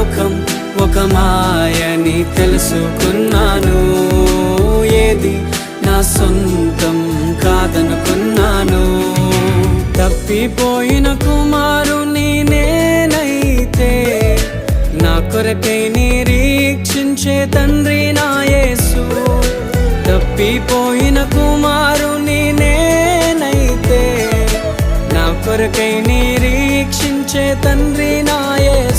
లోకం ఒక మాయని తెలుసుకున్నాను. ఏది నా సొంతం కాదనుకున్నాను. తప్పిపోయిన కుమారుని నేనైతే నా కొరకై నిరీక్షించే తండ్రి నా యేసు. తప్పిపోయిన కుమారుని నేనైతే నా కొరకై నిరీక్షించే తండ్రి నా యేసు.